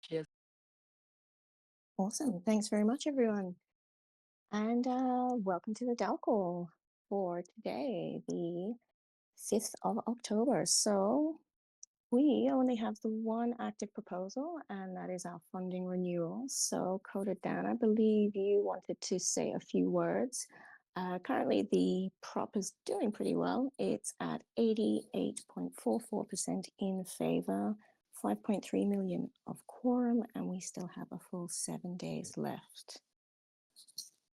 Cheers. Awesome. Thanks very much, everyone. And welcome to the DAO Call for today, the 5th of October. So we only have the one active proposal, and that is our funding renewal. So Coda Dan, I believe you wanted to say a few words. Currently, the prop is doing pretty well. It's at 88.44% in favor, 5.3 million of quorum, and we still have a full 7 days left.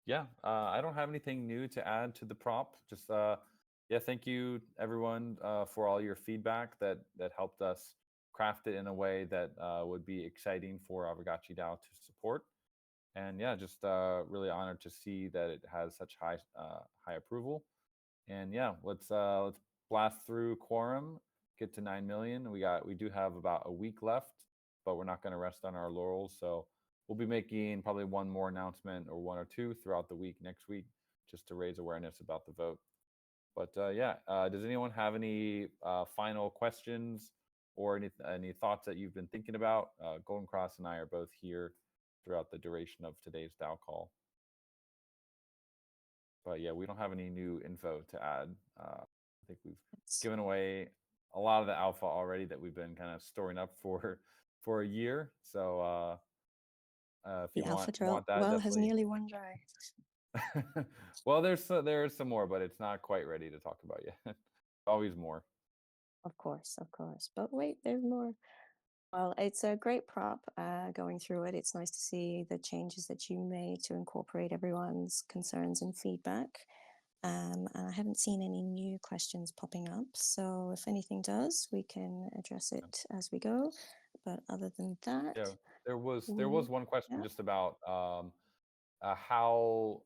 Yeah, I don't have anything new to add to the prop. Just yeah, thank you everyone for all your feedback that helped us craft it in a way that would be exciting for Aavegotchi DAO to support. And yeah, just really honored to see that it has such high approval. And yeah, let's blast through quorum, get to 9 million. We do have about a week left, but we're not going to rest on our laurels. So we'll be making probably one more announcement or one or two throughout the week next week, just to raise awareness about the vote. But yeah, does anyone have any final questions or any thoughts that you've been thinking about? Golden Cross and I are both here throughout the duration of today's DAO call. But yeah, we don't have any new info to add. I think we've given away a lot of the alpha already that we've been kind of storing up for a year. So if The you alpha want that, well has definitely. nearly run dry. Well, there's some more, but it's not quite ready to talk about yet. Always more. Of course. But wait, there's more. Well, it's a great prop going through it. It's nice to see the changes that you made to incorporate everyone's concerns and feedback. And I haven't seen any new questions popping up. So if anything does, we can address it as we go. But other than that, Yeah, there was one question yeah. just about how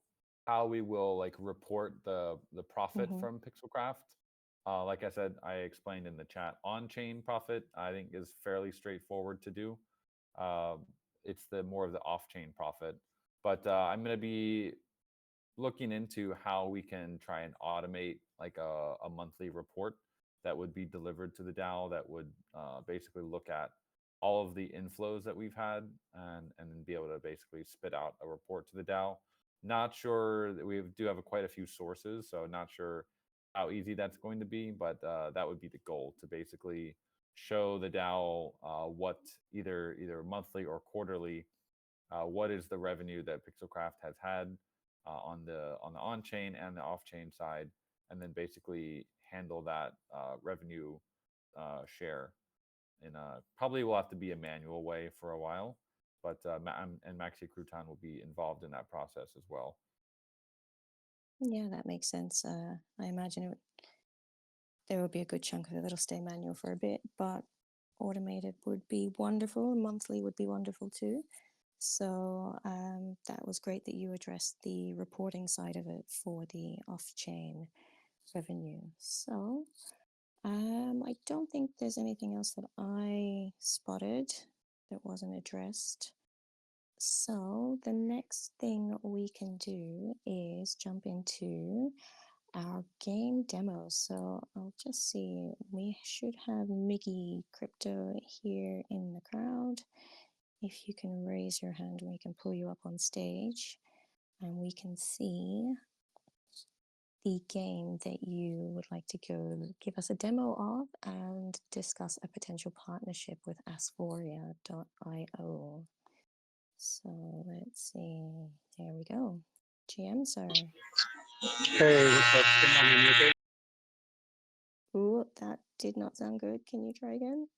we will like report the profit from Pixelcraft. Like I said, I explained in the chat, on-chain profit I think is fairly straightforward to do. It's the more of the off-chain profit, but I'm going to be looking into how we can try and automate like a monthly report that would be delivered to the DAO that would basically look at all of the inflows that we've had and then be able to basically spit out a report to the DAO. Not sure that we do have quite a few sources, so not sure how easy that's going to be, but that would be the goal, to basically show the DAO what either monthly or quarterly, what is the revenue that Pixelcraft has had on the on-chain and the off-chain side, and then basically handle that revenue share in a, probably will have to be a manual way for a while, but and Maxi Crouton will be involved in that process as well. Yeah, that makes sense. I imagine there will be a good chunk of it that'll stay manual for a bit, but automated would be wonderful. Monthly would be wonderful too. So that was great that you addressed the reporting side of it for the off-chain revenue. So I don't think there's anything else that I spotted that wasn't addressed. So the next thing we can do is jump into our game demo. So I'll just see, we should have Mickey Crypto here in the crowd. If you can raise your hand, we can pull you up on stage and we can see the game that you would like to go give us a demo of and discuss a potential partnership with Asphoria.io. So let's see. There we go. GM, sir. Hey, what's up? Can you hear me okay? Ooh, that did not sound good. Can you try again?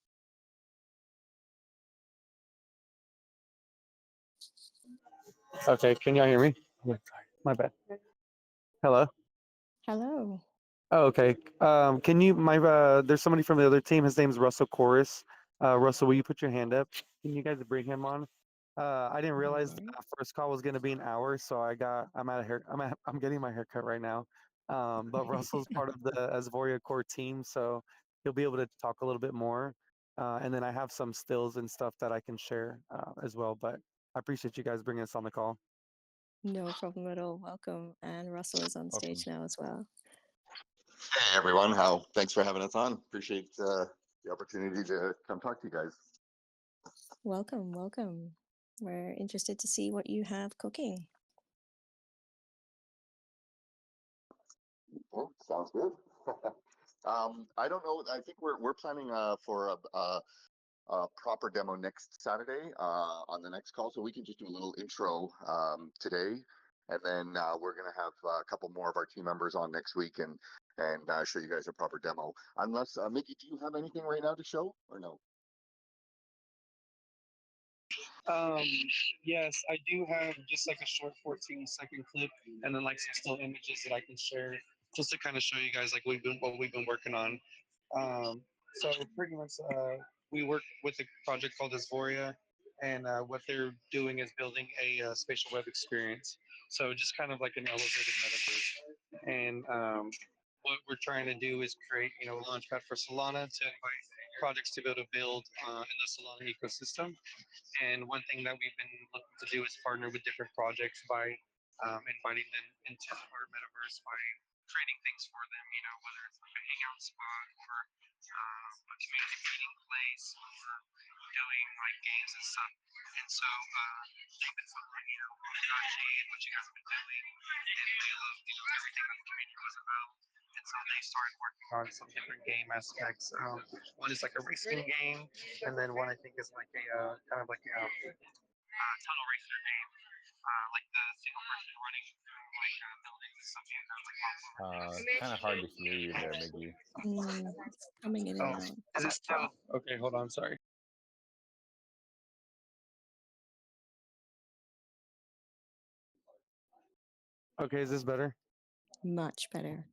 Okay, can y'all hear me? Yeah, sorry, my bad. Hello? Hello. Oh, okay. Can you, there's somebody from the other team. His name's Russell Chorus. Russell, will you put your hand up? Can you guys bring him on? I didn't realize the first call was going to be an hour, so I'm getting my hair cut right now. But Russell's part of the Asphoria core team, so he'll be able to talk a little bit more. And then I have some stills and stuff that I can share as well. But I appreciate you guys bringing us on the call. No problem at all. Welcome. And Russell is on stage now as well. Hey everyone, thanks for having us on. Appreciate the opportunity to come talk to you guys. Welcome, welcome. We're interested to see what you have cooking. Oh, sounds good. I don't know. I think we're planning for a proper demo next Saturday on the next call, so we can just do a little intro today, and then we're gonna have a couple more of our team members on next week and show you guys a proper demo. Unless Mickey, do you have anything right now to show or no? Yes, I do have just like a short 14-second clip and then like some still images that I can share just to kind of show you guys like what we've been working on. So pretty much we work with a project called Asvoria, and what they're doing is building a spatial web experience. So just kind of like an elevated metaverse. And what we're trying to do is create, a launchpad for Solana to invite projects to be able to build in the Solana ecosystem. And one thing that we've been looking to do is partner with different projects by inviting them into our metaverse by creating things for them, whether it's like a hangout spot or a community meeting place or doing like games and stuff. And so they've been following, Aavegotchi and what you guys have been doing, and they love, everything that the community was about. And so they started working on some different game aspects. One is like a racing game, and then one I think is like a kind of like a tunnel racer game, like the single person running through like buildings and stuff. Kind of hard to hear you there, Miggy. It's coming in and out. Is it still okay? Hold on, sorry. Okay, is this better? Much better.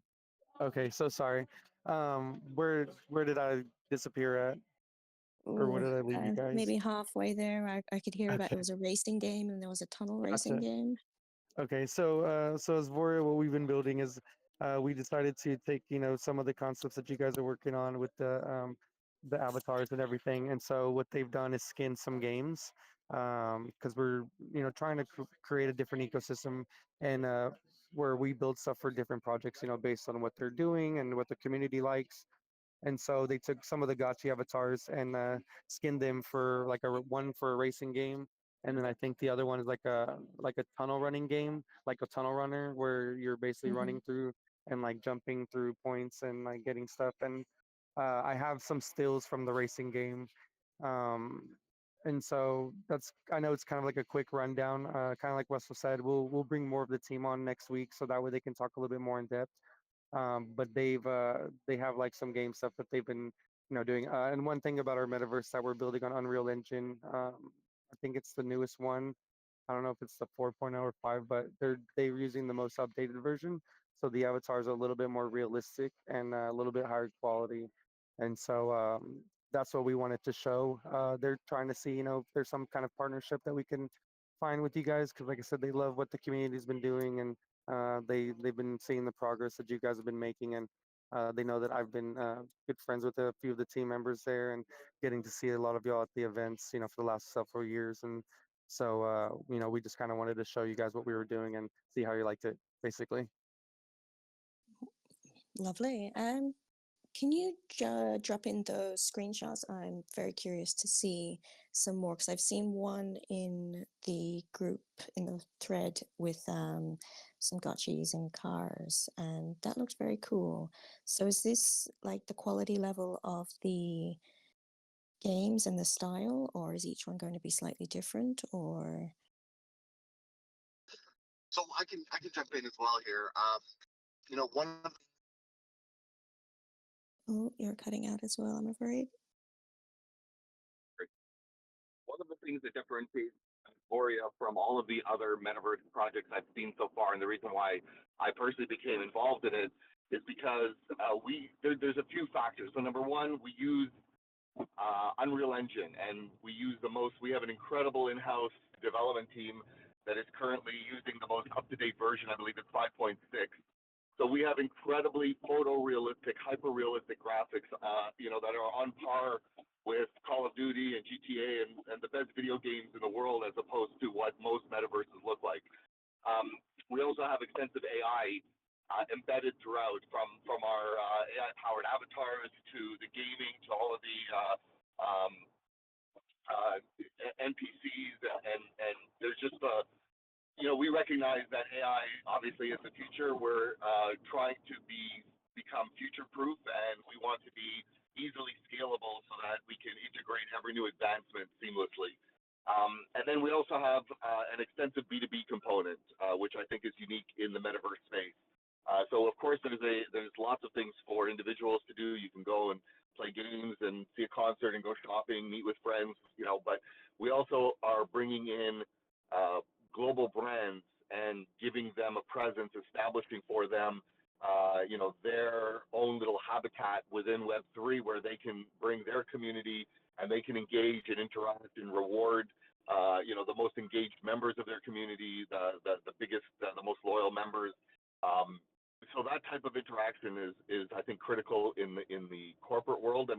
Okay, so sorry. Where did I disappear at? Or where Ooh, did I leave you guys? maybe halfway there. I could hear about it Okay, was a racing game and there was a tunnel racing gotcha. game. Okay, so as Voria, what we've been building is we decided to take some of the concepts that you guys are working on with the avatars and everything, and so what they've done is skin some games because we're trying to create a different ecosystem and where we build stuff for different projects based on what they're doing and what the community likes. And so they took some of the Gotchi avatars and skinned them for like one for a racing game, and then I think the other one is like a tunnel running game, like a tunnel runner, where you're basically Mm-hmm. running through and like jumping through points and like getting stuff. And I have some stills from the racing game, um, and so I know it's kind of like a quick rundown. Kind of like Russell said, we'll bring more of the team on next week so that way they can talk a little bit more in depth. But they have like some game stuff that they've been doing. And one thing about our metaverse that we're building on Unreal Engine, I think it's the newest one. I don't know if it's the 4.0 or 5, but they're using the most updated version, so the avatars are a little bit more realistic and a little bit higher quality. And so that's what we wanted to show. They're trying to see if there's some kind of partnership that we can find with you guys, because like I said, they love what the community's been doing, and they've been seeing the progress that you guys have been making, and they know that I've been good friends with a few of the team members there, and getting to see a lot of y'all at the events, for the last several years. And so we just kind of wanted to show you guys what we were doing and see how you liked it, basically. Lovely. Can you drop in those screenshots? I'm very curious to see some more because I've seen one in the group in the thread with some gotchis and cars, and that looked very cool. So is this like the quality level of the games and the style, or is each one going to be slightly different? Or So I can jump in as well here. One of oh, you're cutting out as well, I'm afraid. the things that differentiates Aurea from all of the other metaverse projects I've seen so far, and the reason why I personally became involved in it, is because there's a few factors. So number one, we use Unreal Engine, and we have an incredible in-house development team that is currently using the most up-to-date version. I believe it's 5.6. So we have incredibly photorealistic, hyper-realistic graphics, that are on par with Call of Duty and GTA and the best video games in the world, as opposed to what most metaverses look like. We also have extensive AI embedded throughout, from our AI-powered avatars to the gaming to all of the NPCs, and there's just we recognize that AI obviously is the future. We're trying to become future-proof, and we want to be easily scalable so that we can integrate every new advancement seamlessly. And then we also have an extensive B2B component, which I think is unique in the metaverse space. So of course there's lots of things for individuals to do. You can go and play games and see a concert and go shopping, meet with friends, but we also are bringing in global brands and giving them a presence, establishing for them their own little habitat within Web3 where they can bring their community and they can engage and interact and reward the most engaged members of their community, the biggest, the most loyal members. So that type of interaction is I think critical in the corporate world,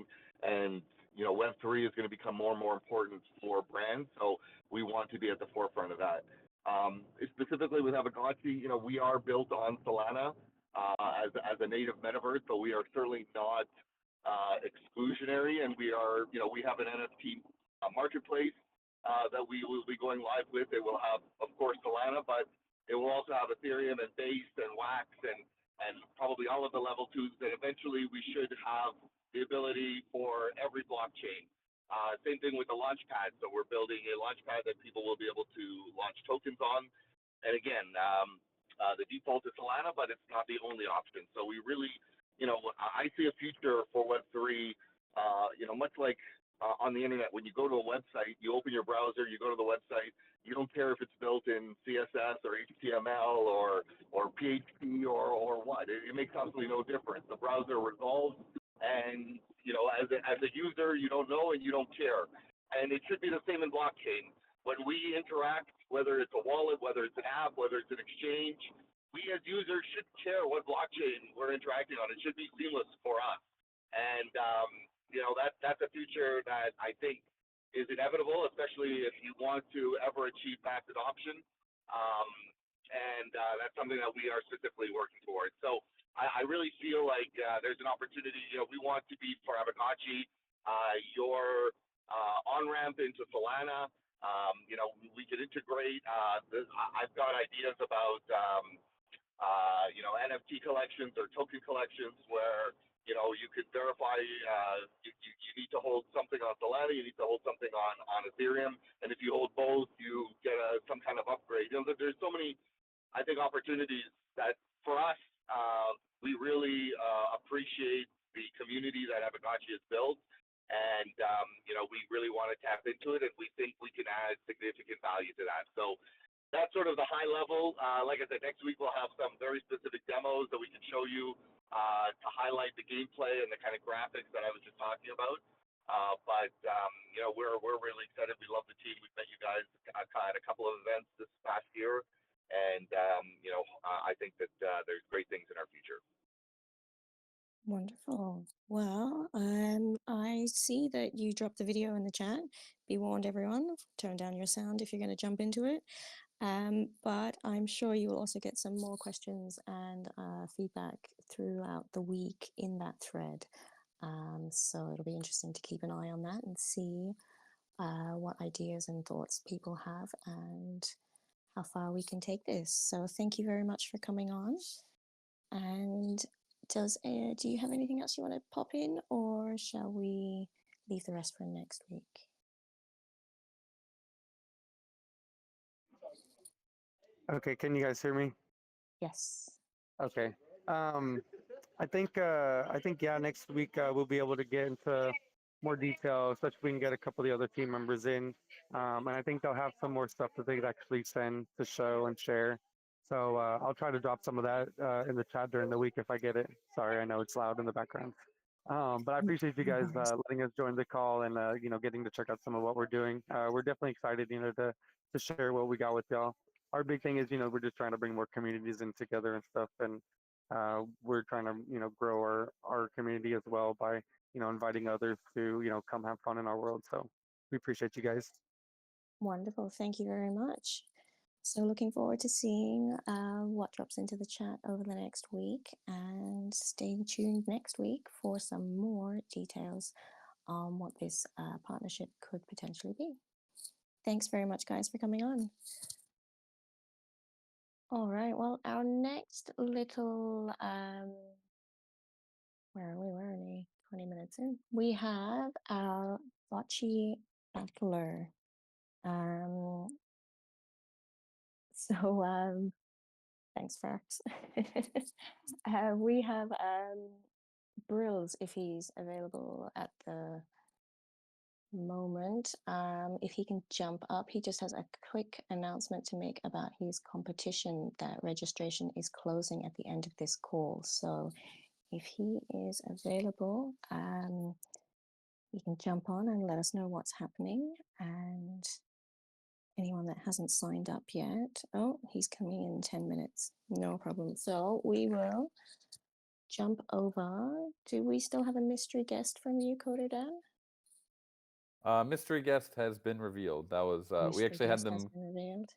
and Web3 is going to become more and more important for brands. So we want to be at the forefront of that. Specifically with Aavegotchi, we are built on Solana as a native metaverse, but we are certainly not exclusionary, and we have an NFT marketplace that we will be going live with. It will have, of course, Solana, but it will also have Ethereum and Base and Wax and probably all of the level 2s, that eventually we should have the ability for every blockchain. Same thing with the Launchpad. So we're building a Launchpad that people will be able to launch tokens on. And again, the default is Solana, but it's not the only option. So we really, I see a future for Web3, much like on the internet. When you go to a website, you open your browser, you go to the website, you don't care if it's built in CSS or HTML or PHP or what. It makes absolutely no difference. The browser resolves, and as a user, you don't know and you don't care. And it should be the same in blockchain. When we interact, whether it's a wallet, whether it's an app, whether it's an exchange, we as users should care what blockchain we're interacting on. It should be seamless for us. And that's a future that I think is inevitable, especially if you want to ever achieve mass adoption. And that's something that we are specifically working towards. So I really feel like there's an opportunity. We want to be, for Aavegotchi, your on-ramp into Solana. We could integrate. I've got ideas about NFT collections or token collections where you could verify you need to hold something on Solana, you need to hold something on Ethereum, and if you hold both, you get some kind of upgrade. There's so many, I think, opportunities that for us, we really appreciate the community that Aavegotchi has built, and we really want to tap into it, and we think we can add significant value to that. So that's sort of the high level. Like I said, next week we'll have some very specific demos that we can show you to highlight the gameplay and the kind of graphics that I was just talking about. But we're really excited. We love the team. We've met you guys at a couple of events this past year, and I think that there's great things in our future. Wonderful. Well, I see that you dropped the video in the chat. Be warned, everyone, turn down your sound if you're going to jump into it. But I'm sure you will also get some more questions and feedback throughout the week in that thread. So it'll be interesting to keep an eye on that and see what ideas and thoughts people have and how far we can take this. So thank you very much for coming on. And do you have anything else you want to pop in, or shall we leave the rest for next week? Okay, can you guys hear me? Yes. Okay. I think yeah, next week we'll be able to get into more detail, especially if we can get a couple of the other team members in. And I think they'll have some more stuff that they could actually send to show and share. So I'll try to drop some of that in the chat during the week if I get it. Sorry, I know it's loud in the background. But I appreciate you guys letting us join the call and getting to check out some of what we're doing. We're definitely excited, to share what we got with y'all. Our big thing is, we're just trying to bring more communities in together and stuff, and we're trying to, grow our community as well by, inviting others to, come have fun in our world. So we appreciate you guys. Wonderful. Thank you very much. So looking forward to seeing what drops into the chat over the next week, and stay tuned next week for some more details on what this partnership could potentially be. Thanks very much, guys, for coming on. All right. Well, our next little where are we? We're only 20 minutes in. We have our Aavegotchi battler. So thanks, Farx. We have Brills if he's available at the moment. If he can jump up, he just has a quick announcement to make about his competition that registration is closing at the end of this call. So if he is available, you can jump on and let us know what's happening. And anyone that hasn't signed up yet, oh, he's coming in 10 minutes. No problem. So we will jump over. Do we still have a mystery guest from you, Coder Dan? Mystery guest has been revealed. That was we Mystery actually had guest has them. been revealed.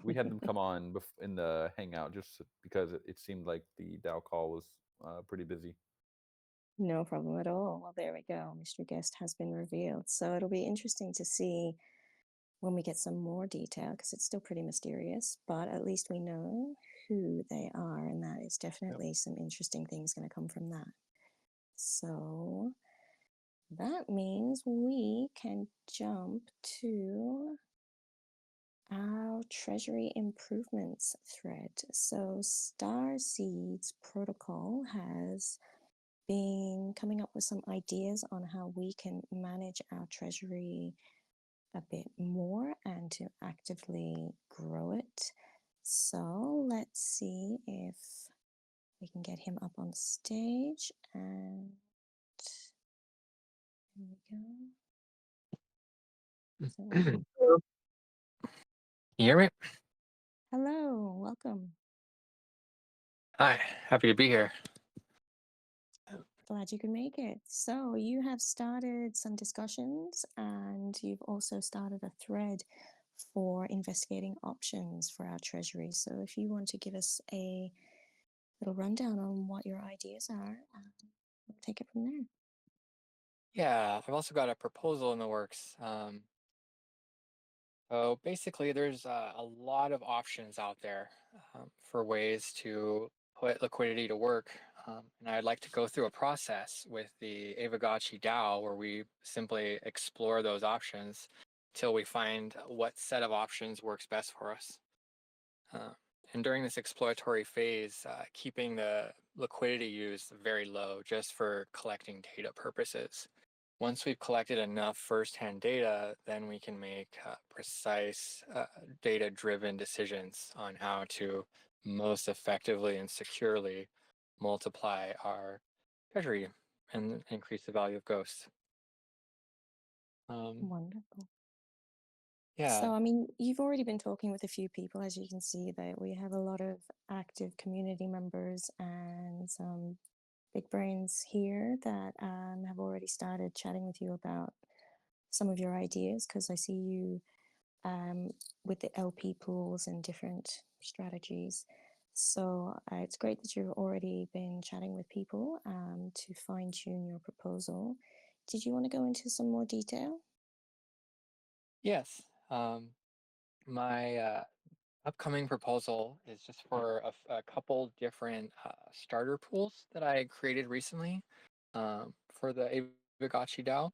We had them come on in the hangout just because it seemed like the DAO call was pretty busy. No problem at all. Well, there we go. Mystery guest has been revealed. So it'll be interesting to see when we get some more detail because it's still pretty mysterious, but at least we know who they are, and that is definitely some interesting things going to come from that. So that means we can jump to our treasury improvements thread. So Starseeds Protocol has been coming up with some ideas on how we can manage our treasury a bit more and to actively grow it. So let's see if we can get him up on stage, and here we go. Is it working? You hear me? Hello, welcome. Hi, happy to be here. Glad you could make it. So you have started some discussions and you've also started a thread for investigating options for our treasury. So if you want to give us a little rundown on what your ideas are, we'll take it from there. Yeah, I've also got a proposal in the works. So basically, there's a lot of options out there for ways to put liquidity to work. And I'd like to go through a process with the Aavegotchi DAO where we simply explore those options till we find what set of options works best for us. And during this exploratory phase, keeping the liquidity used very low just for collecting data purposes. Once we've collected enough firsthand data, then we can make precise data-driven decisions on how to most effectively and securely multiply our treasury and increase the value of Ghost. Wonderful. Yeah. So, I mean, you've already been talking with a few people, as you can see, that we have a lot of active community members and some big brains here that have already started chatting with you about some of your ideas, because I see you with the LP pools and different strategies. So it's great that you've already been chatting with people to fine tune your proposal. Did you want to go into some more detail? Yes. My upcoming proposal is just for a couple different starter pools that I created recently for the Aavegotchi DAO.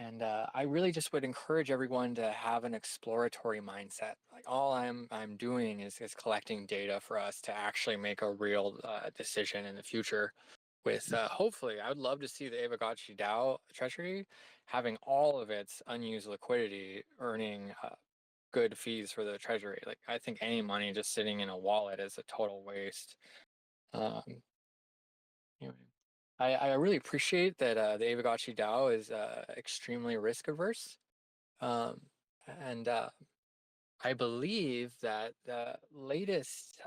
And I really just would encourage everyone to have an exploratory mindset. Like all I'm doing is collecting data for us to actually make a real decision in the future. With hopefully, I would love to see the Aavegotchi DAO treasury having all of its unused liquidity earning good fees for the treasury. Like I think any money just sitting in a wallet is a total waste. Anyway, I really appreciate that the Aavegotchi DAO is extremely risk averse. And I believe that the latest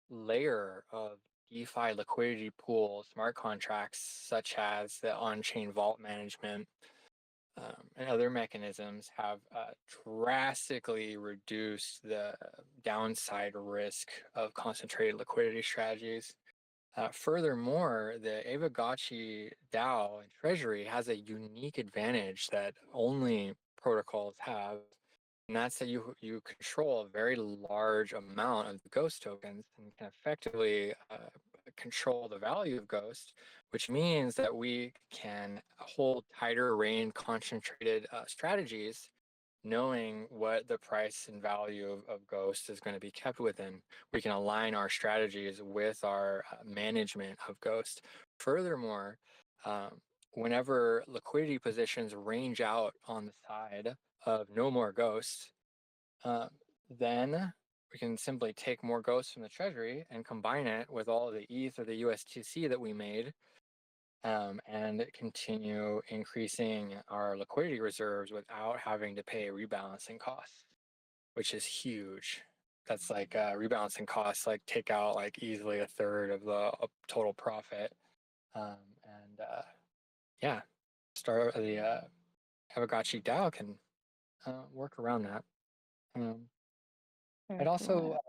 layer of DeFi liquidity pool smart contracts, such as the on-chain vault management and other mechanisms, have drastically reduced the downside risk of concentrated liquidity strategies. Furthermore, the Aavegotchi DAO and treasury has a unique advantage that only protocols have, and that's that you control a very large amount of the Ghost tokens and can effectively control the value of Ghost, which means that we can hold tighter rein concentrated strategies, knowing what the price and value of Ghost is going to be kept within. We can align our strategies with our management of Ghost. Furthermore, whenever liquidity positions range out on the side of no more Ghosts, then we can simply take more Ghosts from the treasury and combine it with all the ETH or the USTC that we made, and continue increasing our liquidity reserves without having to pay rebalancing costs, which is huge. That's like rebalancing costs, like take out like easily a third of the total profit. And yeah, start the Aavegotchi DAO can work around that. Very I'd also cool.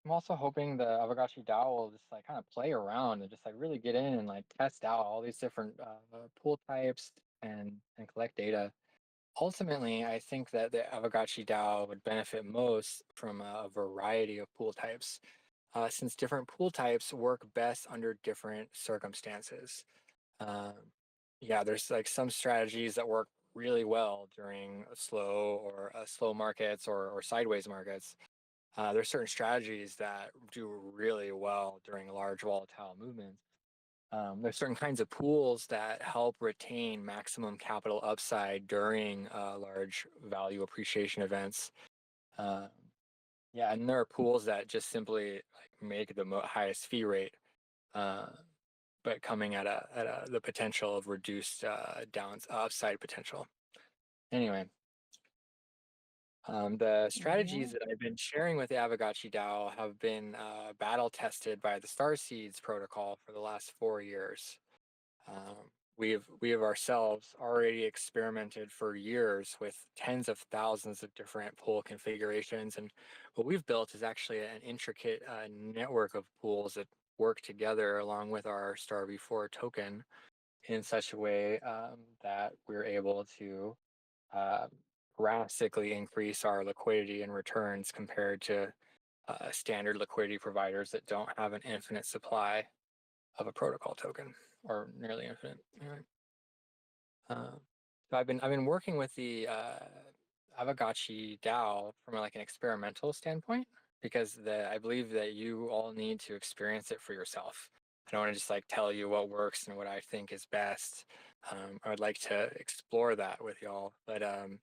I'm also hoping the Aavegotchi DAO will just like kind of play around and just like really get in and like test out all these different pool types and collect data. Ultimately, I think that the Aavegotchi DAO would benefit most from a variety of pool types, since different pool types work best under different circumstances. Um, yeah, there's like some strategies that work really well during a slow markets or sideways markets. There's certain strategies that do really well during large volatile movements. There's certain kinds of pools that help retain maximum capital upside during large value appreciation events. Uh, yeah, and there are pools that just simply like make the highest fee rate, uh, but coming at the potential of reduced upside potential. Anyway, the strategies that I've been sharing with the Aavegotchi DAO have been battle tested by the Star Seeds protocol for the last 4 years. We have ourselves already experimented for years with tens of thousands of different pool configurations, and what we've built is actually an intricate network of pools that work together along with our Star V4 token in such a way that we're able to uh, drastically increase our liquidity and returns compared to standard liquidity providers that don't have an infinite supply of a protocol token, or nearly infinite. So I've been working with the Aavegotchi DAO from like an experimental standpoint, because I believe that you all need to experience it for yourself. I don't want to just like tell you what works and what I think is best. I would like to explore that with y'all, but I'm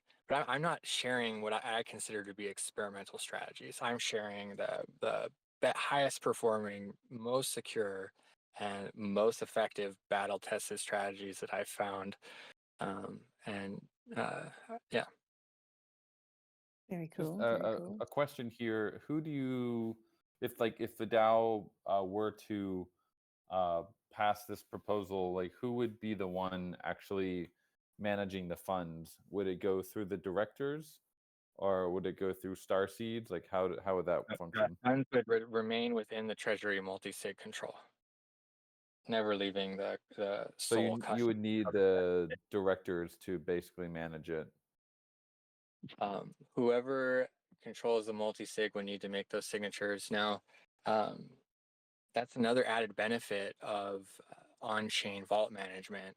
not sharing what I consider to be experimental strategies. I'm sharing the highest performing, most secure, and most effective battle tested strategies that I've found. And yeah. Very Just cool. Very cool. a question here: who do you, if the DAO were to pass this proposal, like who would be the one actually managing the funds? Would it go through the directors, or would it go through Star Seeds? Like how would that function? Funds would remain within the Treasury multi-sig control, never leaving the So sole you would need of the directors to basically manage it. whoever controls the multi-sig would need to make those signatures. Now, that's another added benefit of on-chain vault management.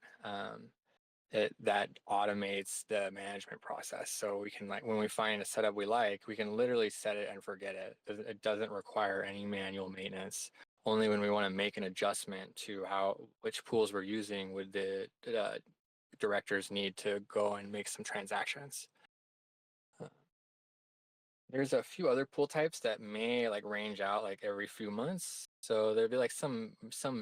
That automates the management process. So we can, like, when we find a setup we like, we can literally set it and forget it. It doesn't require any manual maintenance. Only when we want to make an adjustment to which pools we're using would the directors need to go and make some transactions. There's a few other pool types that may like range out like every few months. So there'd be like some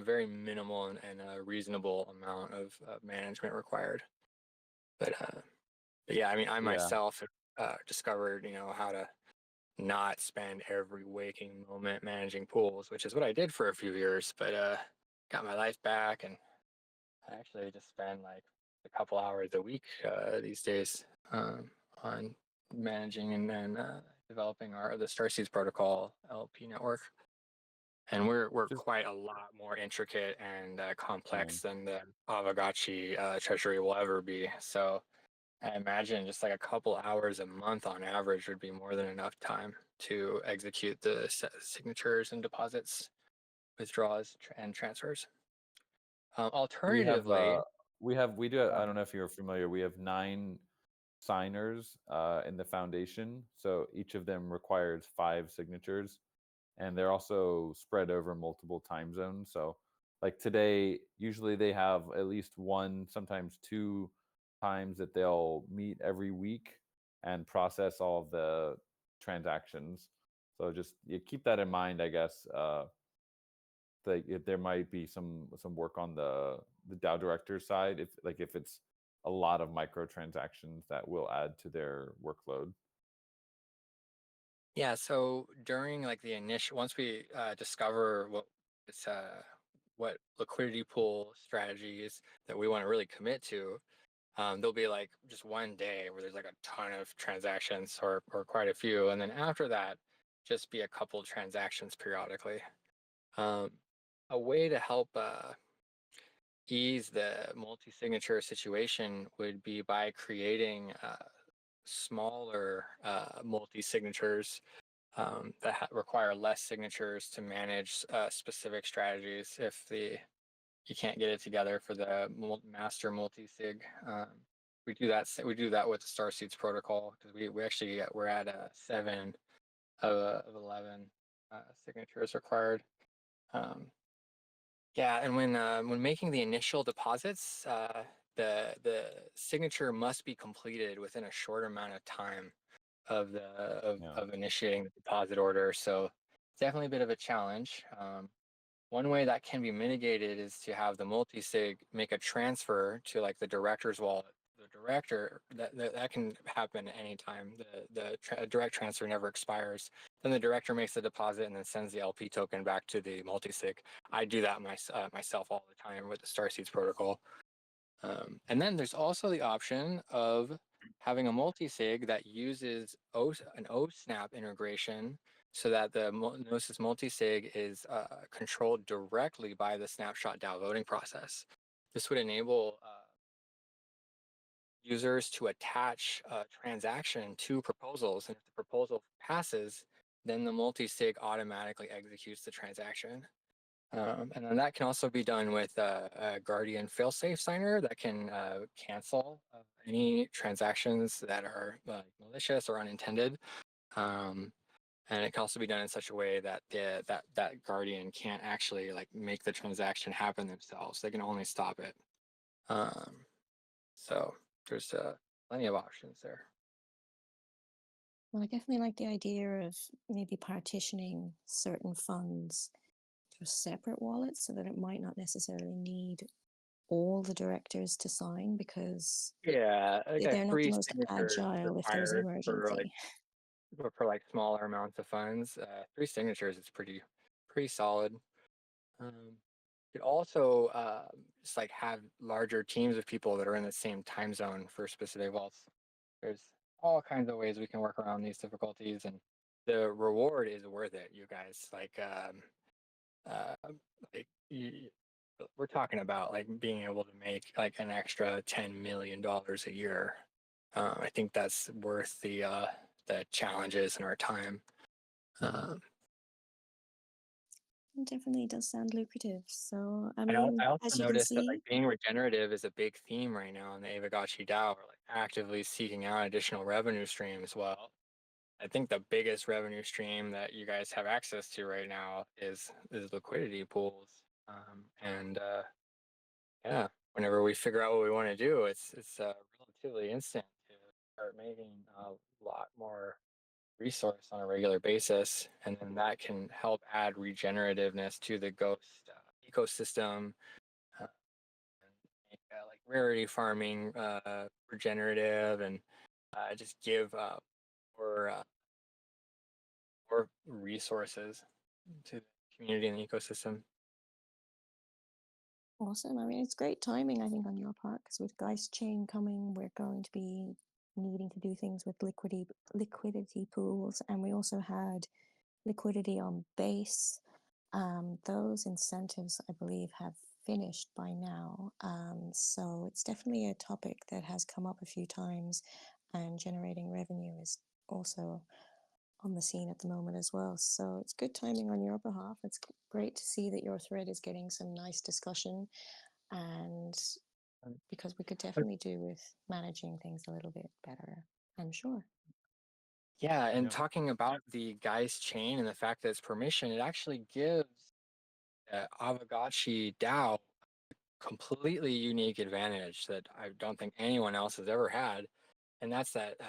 very minimal and a reasonable amount of management required. But yeah, I mean, I Yeah. myself have discovered, how to not spend every waking moment managing pools, which is what I did for a few years, but got my life back, and I actually just spend like a couple hours a week these days on managing and developing the Starseeds protocol LP network. And we're Just- quite a lot more intricate and complex than the Aavegotchi treasury will ever be. So I imagine just like a couple hours a month on average would be more than enough time to execute the signatures and deposits, withdrawals, and transfers. Alternatively, we do I don't know if you're familiar, we have 9 signers in the foundation, so each of them requires 5 signatures, and they're also spread over multiple time zones. So like today, usually they have at least 1, sometimes 2 times that they'll meet every week and process all of the transactions. So just you keep that in mind, I guess. That there might be some work on the DAO director side, if it's a lot of microtransactions that will add to their workload. yeah, so during like the initial, once we discover what liquidity pool strategies that we want to really commit to, there'll be like just one day where there's like a ton of transactions or quite a few, and then after that, just be a couple transactions periodically. A way to help ease the multi-signature situation would be by creating smaller multi-signatures that require less signatures to manage specific strategies if you can't get it together for the master multi-sig. We do that with the Starseeds protocol, because we're at 7 of 11 signatures required. Yeah, and when making the initial deposits, the signature must be completed within a short amount of time of initiating the deposit order. So it's definitely a bit of a challenge. One way that can be mitigated is to have the multi-sig make a transfer to like the director's wallet. The director, that can happen anytime. The direct transfer never expires. Then the director makes the deposit and then sends the LP token back to the multi-sig. I do that myself all the time with the Starseeds protocol. And then there's also the option of having a multi-sig that uses an OSNAP integration, so that the Gnosis multi-sig is controlled directly by the snapshot DAO voting process. This would enable users to attach a transaction to proposals, and if the proposal passes, then the multi-sig automatically executes the transaction. And then that can also be done with a Guardian failsafe signer that can cancel any transactions that are malicious or unintended. And it can also be done in such a way that that Guardian can't actually like make the transaction happen themselves. They can only stop it. So there's plenty of options there. Well, I definitely like the idea of maybe partitioning certain funds to separate wallets so that it might not necessarily need all the directors to sign, because Yeah, like they're not the 3 most signatures agile if there's an required emergency. for like smaller amounts of funds. 3 signatures is pretty solid. You could also just like have larger teams of people that are in the same time zone for specific vaults. There's all kinds of ways we can work around these difficulties, and the reward is worth it, you guys. We're talking about like being able to make like an extra $10 million a year. I think that's worth the challenges and our time. It definitely does sound lucrative. So, I mean, I also as you can noticed that see, like being regenerative is a big theme right now in the Aavegotchi DAO. We're like actively seeking out additional revenue streams. Well, I think the biggest revenue stream that you guys have access to right now is liquidity pools. Yeah, whenever we figure out what we want to do, it's relatively instant to start making a lot more resource on a regular basis, and then that can help add regenerativeness to the Ghost ecosystem, and make like rarity farming regenerative, and just give more more resources to the community and the ecosystem. awesome. I mean, it's great timing, I think, on your part, because with Geist Chain coming, we're going to be needing to do things with liquidity pools, and we also had liquidity on base. Those incentives, I believe, have finished by now. So it's definitely a topic that has come up a few times, and generating revenue is also on the scene at the moment as well. So it's good timing on your behalf. It's great to see that your thread is getting some nice discussion, and because we could definitely do with managing things a little bit better, I'm sure. Yeah, and Yeah. talking about the Geist chain and the fact that it's permission, it actually gives Aavegotchi DAO completely unique advantage that I don't think anyone else has ever had, and that's that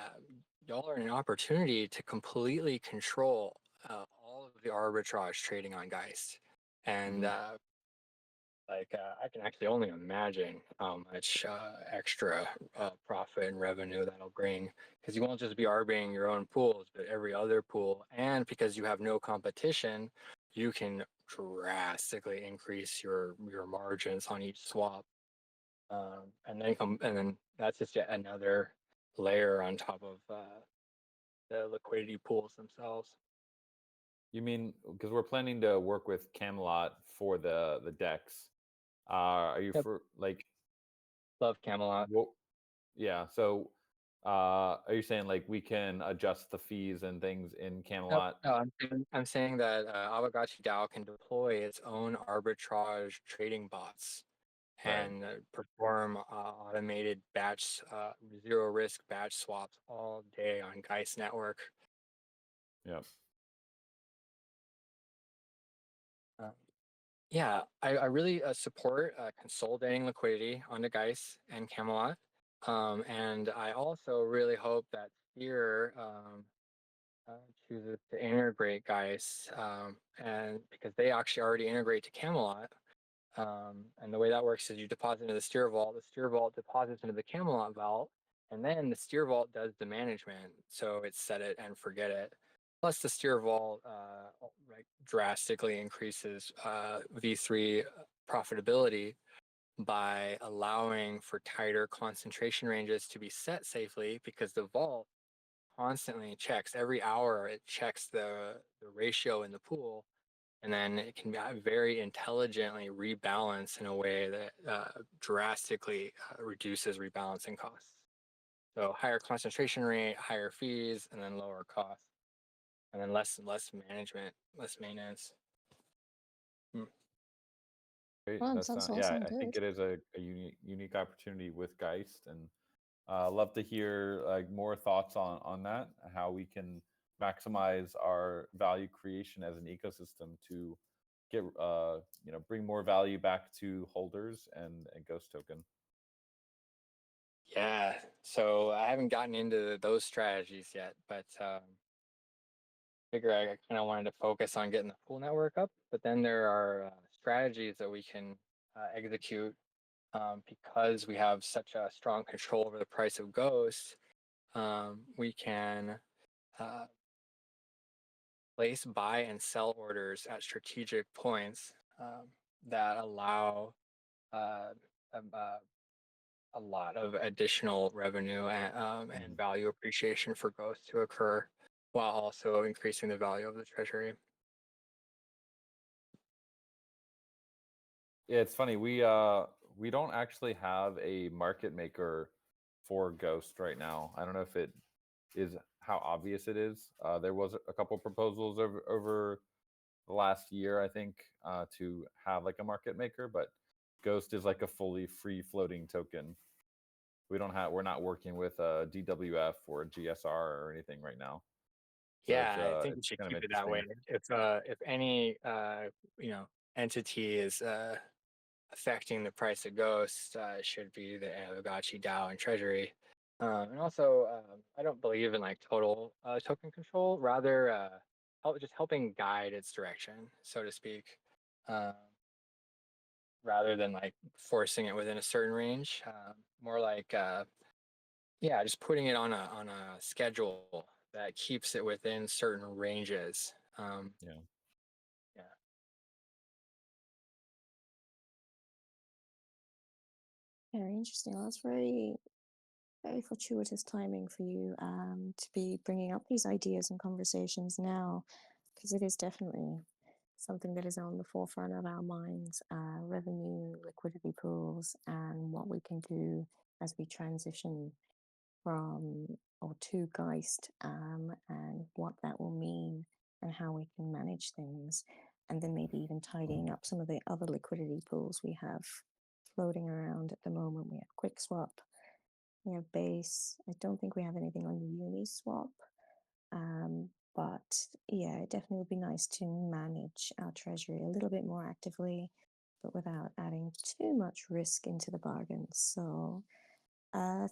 y'all are in an opportunity to completely control all of the arbitrage trading on Geist, and I can actually only imagine how much extra profit and revenue that'll bring, because you won't just be arbing your own pools, but every other pool, and because you have no competition, you can drastically increase your margins on each swap, and then that's just yet another layer on top of the liquidity pools themselves. You mean because we're planning to work with Camelot for the decks? Are you Yep. for like Love Camelot. what? Yeah. So, are you saying like we can adjust the fees and things in Nope. Camelot? No, I'm saying that Aavegotchi DAO can deploy its own arbitrage trading bots Right. and perform automated batch, zero risk batch swaps all day on Geist network. Yep. Uh, yeah, I really support consolidating liquidity onto Geist and Camelot. And I also really hope that Sphere chooses to integrate Geist, and because they actually already integrate to Camelot. And the way that works is you deposit into the steer vault deposits into the Camelot vault, and then the steer vault does the management. So it's set it and forget it. Plus, the steer vault drastically increases V3 profitability by allowing for tighter concentration ranges to be set safely, because the vault constantly checks every hour. It checks the ratio in the pool, and then it can be very intelligently rebalance in a way that drastically reduces rebalancing costs. So higher concentration rate, higher fees, and then lower costs, and then less management, less maintenance. Great. Well, That's sounds all yeah. sound I think good. it is a unique opportunity with Geist, and love to hear like more thoughts on that. How we can maximize our value creation as an ecosystem to get bring more value back to holders and Ghost Token. Yeah, so I haven't gotten into those strategies yet, but figure I kind of wanted to focus on getting the pool network up. But then there are strategies that we can execute, because we have such a strong control over the price of Ghost. We can place buy and sell orders at strategic points that allow uh, a lot of additional revenue and value appreciation for Ghost to occur, while also increasing the value of the treasury. Yeah, it's funny. We don't actually have a market maker for Ghost right now. I don't know if it is how obvious it is. There was a couple proposals over the last year, I think, to have like a market maker, but Ghost is like a fully free floating token. We're not working with a DWF or a GSR or anything right now. So Yeah, I think we it's should kind of keep it that way. interesting. If any entity is affecting the price of Ghost, it should be the Aavegotchi DAO and Treasury. And also, I don't believe in like total token control. Rather, just helping guide its direction, so to speak, rather than like forcing it within a certain range. More like, just putting it on a schedule that keeps it within certain ranges. Yeah. Yeah. Very interesting. Well, that's very, very fortuitous timing for you to be bringing up these ideas and conversations now, because it is definitely something that is on the forefront of our minds, revenue, liquidity pools, and what we can do as we transition from or to Geist, and what that will mean and how we can manage things. And then maybe even tidying up some of the other liquidity pools we have floating around at the moment. We have QuickSwap, we have Base. I don't think we have anything on Uniswap. But yeah, it definitely would be nice to manage our treasury a little bit more actively, but without adding too much risk into the bargain. So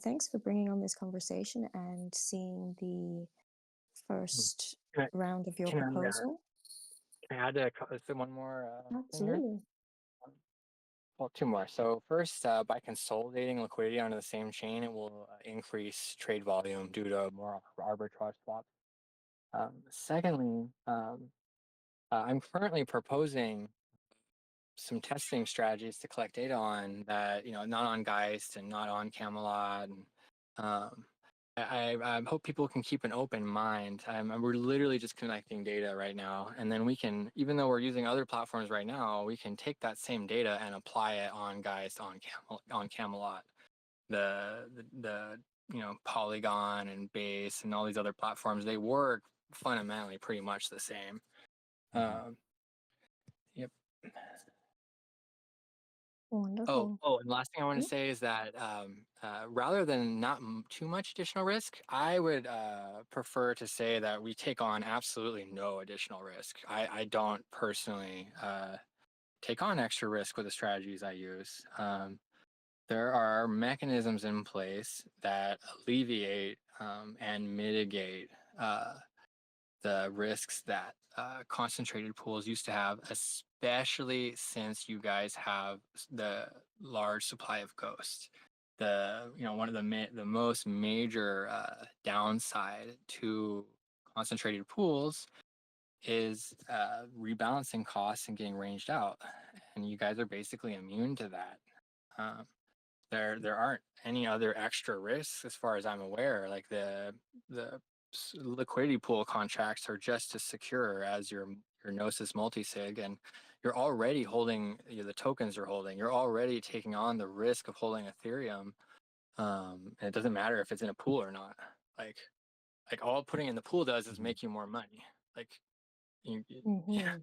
thanks for bringing on this conversation and seeing the first Can I, round of your can I, proposal. can I add one more thing here? Absolutely. Well, two more. So first, by consolidating liquidity onto the same chain, it will increase trade volume due to more arbitrage swaps. Secondly, I'm currently proposing some testing strategies to collect data on that, not on Geist and not on Camelot. And I hope people can keep an open mind. We're literally just collecting data right now. And then we can, even though we're using other platforms right now, we can take that same data and apply it on Geist, on Camelot. The Polygon and Base and all these other platforms, they work fundamentally pretty much the same. Yep. Wonderful. And last thing I want to say is that rather than not too much additional risk, I would prefer to say that we take on absolutely no additional risk. I don't personally take on extra risk with the strategies I use. There are mechanisms in place that alleviate and mitigate the risks that concentrated pools used to have, especially since you guys have the large supply of Ghost. One of the most major downside to concentrated pools is rebalancing costs and getting ranged out, and you guys are basically immune to that. There aren't any other extra risks as far as I'm aware. Like the liquidity pool contracts are just as secure as your Gnosis multisig, and you're already holding the tokens you're holding. You're already taking on the risk of holding Ethereum, and it doesn't matter if it's in a pool or not. Like all putting in the pool does is make you more money. Like yeah.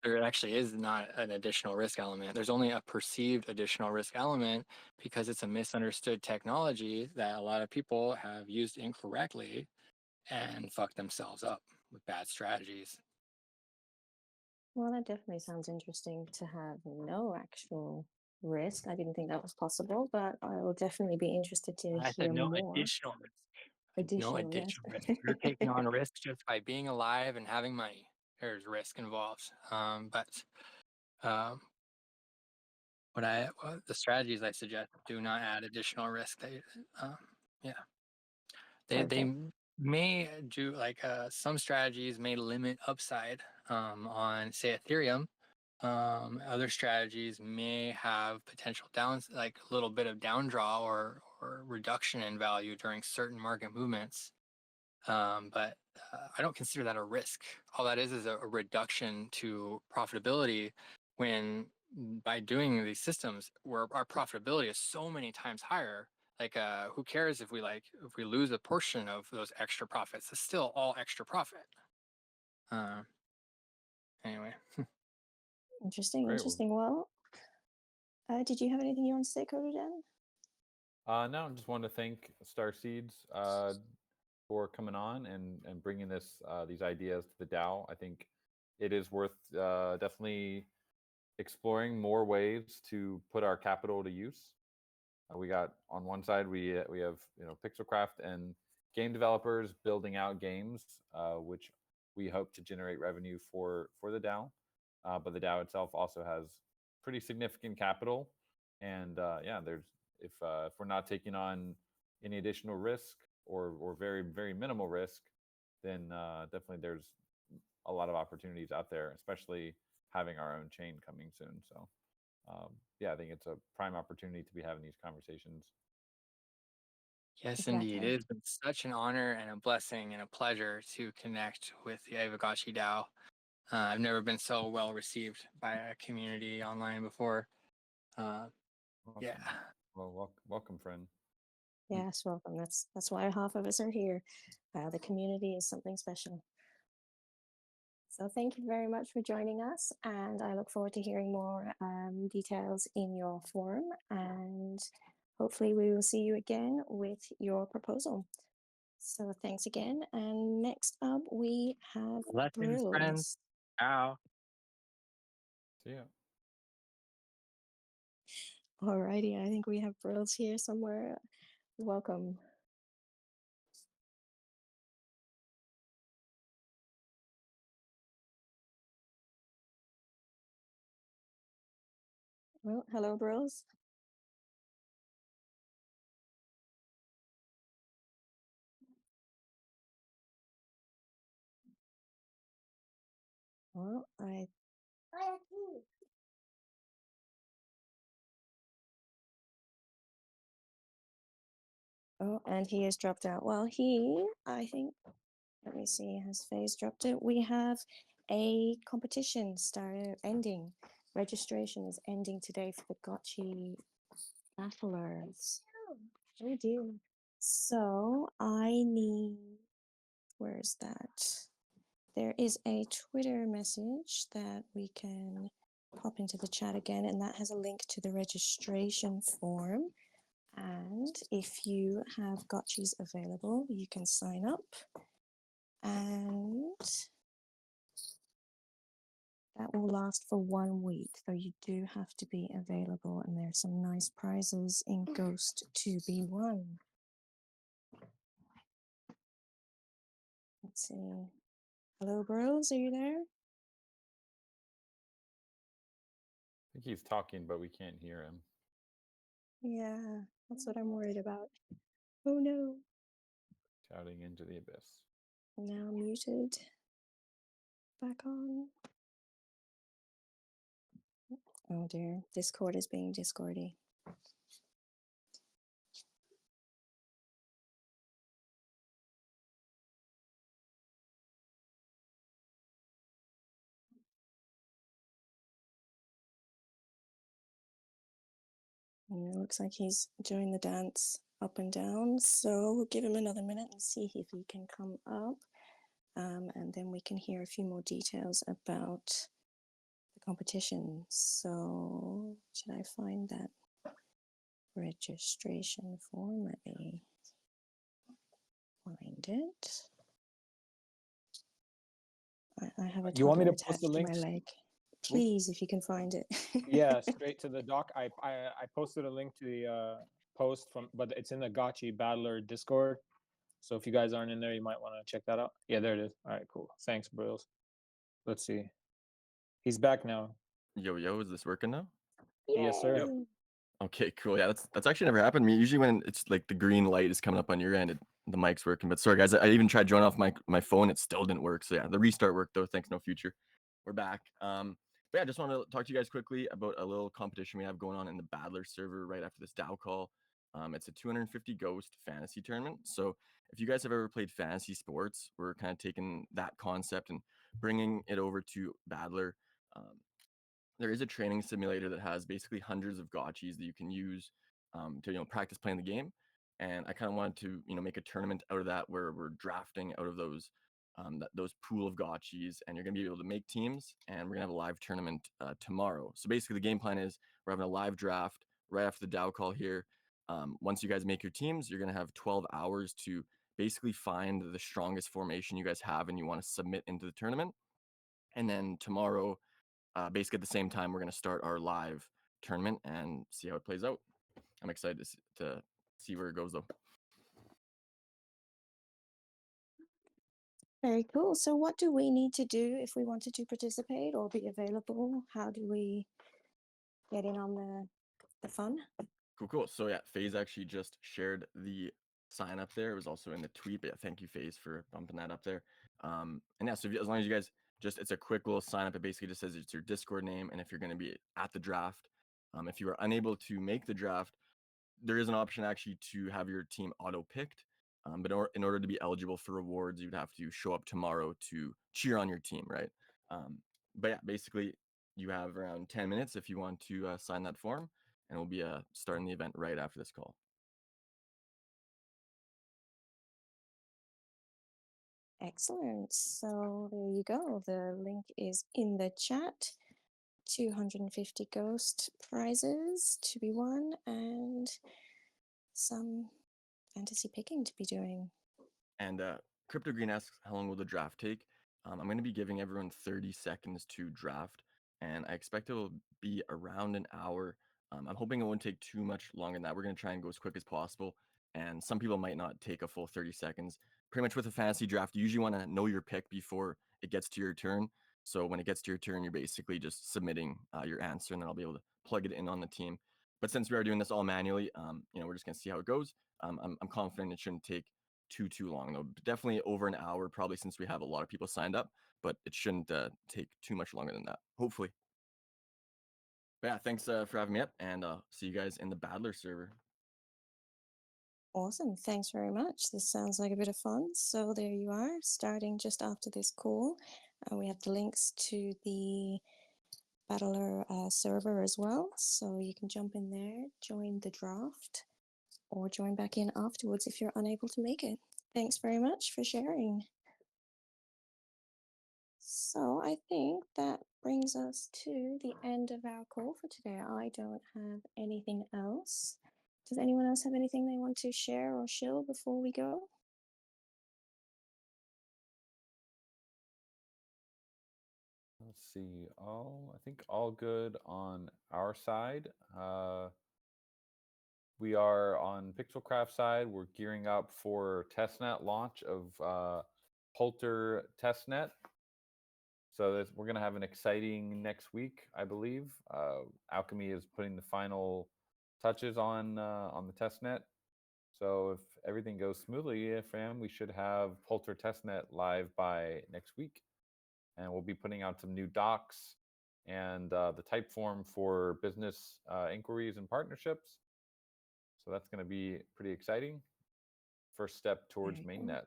There actually is not an additional risk element. There's only a perceived additional risk element because it's a misunderstood technology that a lot of people have used incorrectly and fucked themselves up with bad strategies. Well, that definitely sounds interesting to have no actual risk. I didn't think that was possible, but I will definitely be interested to I hear said no more. additional risk. Additional No additional risk. You're taking on risk just by being alive and having money. There's risk involved. But the strategies I suggest do not add additional risk. They may do some strategies may limit upside on say Ethereum. Other strategies may have potential downs, like a little bit of down draw or reduction in value during certain market movements. But I don't consider that a risk. All that is a reduction to profitability when by doing these systems where our profitability is so many times higher. Like who cares if we lose a portion of those extra profits? It's still all extra profit. Anyway. Interesting. Great. Interesting. Well, did you have anything you want to say, Kododen? No, just want to thank Starseeds for coming on and bringing these ideas to the DAO. I think it is worth definitely exploring more ways to put our capital to use. We got on one side we have Pixelcraft and game developers building out games, which we hope to generate revenue for the DAO. But the DAO itself also has pretty significant capital, and there's if we're not taking on any additional risk or very very minimal risk, then definitely there's a lot of opportunities out there, especially having our own chain coming soon. So I think it's a prime opportunity to be having these conversations. Yes, indeed. It has been such an honor and a blessing and a pleasure to connect with the Aavegotchi DAO. I've never been so well received by a community online before. Yeah. Well, welcome, friend. Yes, welcome. That's why half of us are here. The community is something special. So thank you very much for joining us, and I look forward to hearing more details in your forum, and hopefully we will see you again with your proposal. So thanks again, and next up we have Lessons, friends. Brills. Ciao. See ya. Alrighty, I think we have Brills here somewhere. Welcome. Well, hello, Brills. Well, oh, and he has dropped out. Well, I think, let me see, has FaZe dropped it? We have a competition ending. Registration is ending today for the Gotchi Battlers. Oh dear. So I need, where is that? There is a Twitter message that we can pop into the chat again, and that has a link to the registration form. And if you have Gotchis available, you can sign up. And that will last for 1 week, so you do have to be available. And there's some nice prizes in Ghost to be won. Let's see. Hello, Bros, are you there? I think he's talking, but we can't hear him. Yeah, that's what I'm worried about. Oh no. Shouting into the abyss. Now muted. Back on. Oh dear, Discord is being Discordy. And it looks like he's joined the dance up and down, so we'll give him another minute and see if he can come up. And then we can hear a few more details about the competition. So, should I find that registration form? Let me find it. I have a You want me toddler to post attached the to my links? leg. Please, if you can find it. Yeah, straight to the doc. I posted a link to the post but it's in the Gotchi Battler Discord. So if you guys aren't in there, you might want to check that out. Yeah, there it is. All right, cool. Thanks, Brills. Let's see. He's back now. Yo, is this working now? Yes, sir. Yep. Okay, cool. Yeah, that's actually never happened to me. Usually when it's like the green light is coming up on your end, the mic's working. But sorry, guys, I even tried joining off my phone. It still didn't work. So yeah, the restart worked though. Thanks, no future. We're back. But yeah, I just want to talk to you guys quickly about a little competition we have going on in the Battler server right after this DAO call. It's a 250 Ghost fantasy tournament. So if you guys have ever played fantasy sports, we're kind of taking that concept and bringing it over to Battler. There is a training simulator that has basically hundreds of gotchis that you can use to practice playing the game. And I kind of wanted to make a tournament out of that where we're drafting out of those pool of gotchis, and you're gonna be able to make teams, and we're gonna have a live tournament tomorrow. So basically, the game plan is we're having a live draft right after the DAO call here. Once you guys make your teams, you're gonna have 12 hours to basically find the strongest formation you guys have and you want to submit into the tournament. And then tomorrow, basically at the same time, we're going to start our live tournament and see how it plays out. I'm excited to see where it goes, though. Very cool. So what do we need to do if we wanted to participate or be available? How do we get in on the fun? Cool. So yeah, FaZe actually just shared the sign up there. It was also in the tweet, but yeah, thank you, FaZe, for bumping that up there. And yeah, so as long as you guys it's a quick little sign up. It basically just says it's your Discord name and if you're going to be at the draft. If you are unable to make the draft, there is an option actually to have your team auto picked. But in order to be eligible for rewards, you'd have to show up tomorrow to cheer on your team, right? But yeah, basically you have around 10 minutes if you want to sign that form, and we'll be starting the event right after this call. Excellent. So there you go. The link is in the chat. 250 ghost prizes to be won and some fantasy picking to be doing. And Crypto Green asks, how long will the draft take? I'm going to be giving everyone 30 seconds to draft, and I expect it will be around an hour. I'm hoping it won't take too much longer than that. We're going to try and go as quick as possible, and some people might not take a full 30 seconds. Pretty much with a fantasy draft, you usually want to know your pick before it gets to your turn. So when it gets to your turn, you're basically just submitting your answer, and then I'll be able to plug it in on the team. But since we are doing this all manually, we're just going to see how it goes. I'm confident it shouldn't take too long though. Definitely over an hour, probably, since we have a lot of people signed up, but it shouldn't take too much longer than that, hopefully. But yeah, thanks for having me up, and see you guys in the Battler server. Awesome. Thanks very much. This sounds like a bit of fun. So there you are, starting just after this call. We have the links to the Battler server as well. So you can jump in there, join the draft, or join back in afterwards if you're unable to make it. Thanks very much for sharing. So I think that brings us to the end of our call for today. I don't have anything else. Does anyone else have anything they want to share or shill before we go? Let's see. I think all good on our side. We are on Pixelcraft side. We're gearing up for testnet launch of Polter testnet. So we're going to have an exciting next week, I believe. Alchemy is putting the final touches on the testnet. So if everything goes smoothly, fam, we should have Polter testnet live by next week. And we'll be putting out some new docs and the type form for business inquiries and partnerships. So that's going to be pretty exciting. First step towards mainnet.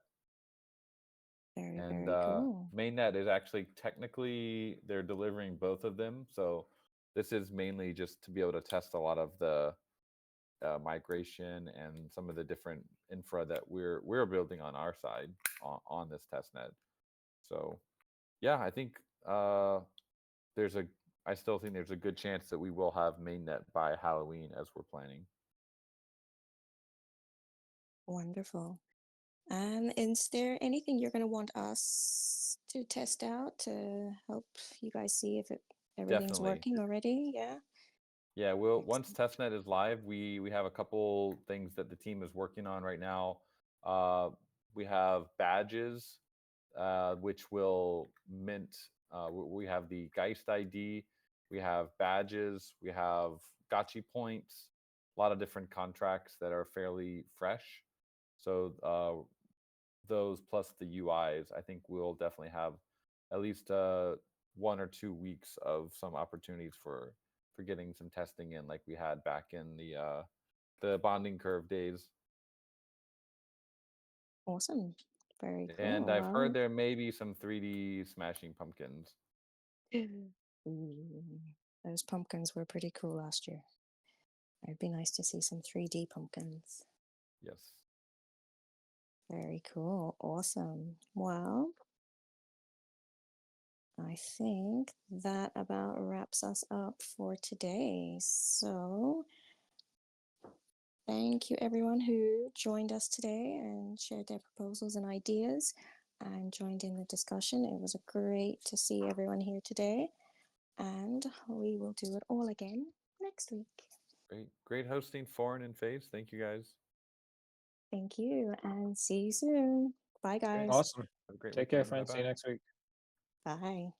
Very cool. Mainnet is actually technically, they're delivering both of them. So this is mainly just to be able to test a lot of the migration and some of the different infra that we're building on our side on this testnet. So yeah, I think I still think there's a good chance that we will have mainnet by Halloween as we're planning. Wonderful. Is there anything you're going to want us to test out to help you guys see if everything's Definitely working already? Yeah. Yeah, once testnet is live, we have a couple things that the team is working on right now. We have badges, which will mint. We have the Geist ID. We have badges. We have gotchi points. A lot of different contracts that are fairly fresh. So those plus the UIs, I think we'll definitely have at least 1 or 2 weeks of some opportunities for getting some testing in, like we had back in the bonding curve days. Awesome. Very cool. And I've heard there may be some 3D smashing pumpkins. Those pumpkins were pretty cool last year. It'd be nice to see some 3D pumpkins. Yes. Very cool. Awesome. Well, I think that about wraps us up for today. So thank you everyone who joined us today and shared their proposals and ideas and joined in the discussion. It was great to see everyone here today, and we will do it all again next week. Great hosting, Foreign and FaZe. Thank you guys. Thank you, and see you soon. Bye, guys. Awesome. Have a great Take care, weekend. friends. See you Bye-bye. next week. Bye.